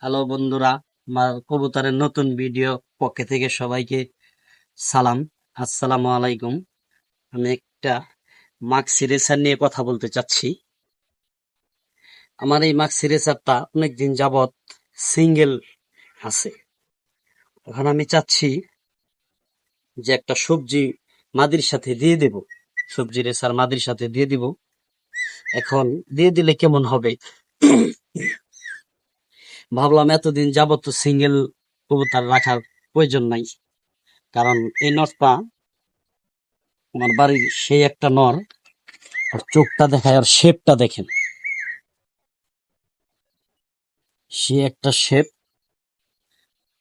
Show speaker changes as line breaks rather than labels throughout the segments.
Hello বন্ধুরা, আমার কবুতরের নতুন ভিডিও পক্ষে থেকে সবাইকে সালাম। আসসালামু আলাইকুম। আমি একটা মাক্সি রেসার নিয়ে কথা বলতে চাচ্ছি। আমার এই মাক্সি রেসারটা অনেকদিন যাবত সিঙ্গেল আছে। এখন আমি চাচ্ছি যে একটা সবজি মাদির সাথে দিয়ে দেব, সবজি রেসার মাদির সাথে দিয়ে দিব। এখন দিয়ে দিলে কেমন হবে ভাবলাম। এতদিন যাবত তো সিঙ্গেল কবুতর রাখার প্রয়োজন নাই, কারণ এই নটটা আমার বাড়ির সেই একটা নর। আর চোখটা দেখায়, আর শেপটা দেখেন, সে একটা শেপ।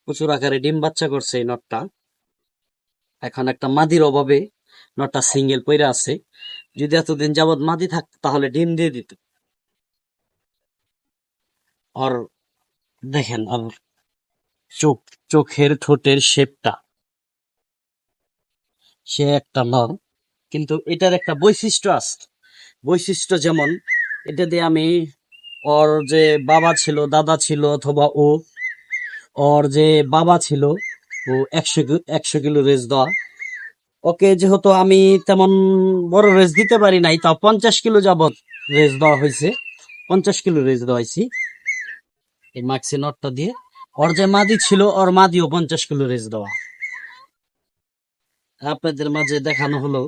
প্রচুর আকারে ডিম বাচ্চা করছে এই নটটা। এখন একটা মাদির অভাবে নটটা সিঙ্গেল পইরা আছে। যদি এতদিন যাবত মাদি থাকতো তাহলে ডিম দিয়ে দিত। আর দেখেন, আর চোখ, চোখের ঠোঁটের শেপটা, সে একটা নর। কিন্তু এটার একটা বৈশিষ্ট্য আছে। বৈশিষ্ট্য যেমন, এটা দিয়ে আমি, ওর যে বাবা ছিল, দাদা ছিল, অথবা ওর যে বাবা ছিল, ও 100 কিলো রেস দেওয়া। ওকে যেহেতু আমি তেমন বড় রেস দিতে পারি নাই, তাও 50 কিলো যাবত রেস দেওয়া হয়েছে। 50 কিলো রেস দেওয়াইছি এই মাক্সি নটটা দিয়ে। ওর যে মাদি ছিল, ওর মাদিও 50 কিলো রেস দেওয়া। আপনাদের মাঝে দেখানো হলো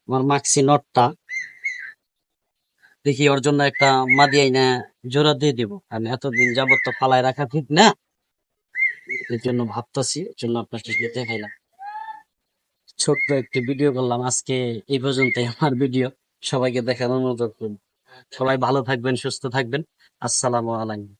আমার মাক্সি নটটা। দেখি ওর জন্য একটা মাদি আইনা জোড়া দিয়ে দিব, কারণ এতদিন যাবত তো ফালায় রাখা ঠিক না। এই জন্য ভাবতেছি, এর জন্য আপনার সাথে দেখাইলাম। ছোট্ট একটি ভিডিও করলাম আজকে। এই পর্যন্তই আমার ভিডিও। সবাইকে দেখার অনুরোধ করুন। সবাই ভালো থাকবেন, সুস্থ থাকবেন। আসসালামু আলাইকুম।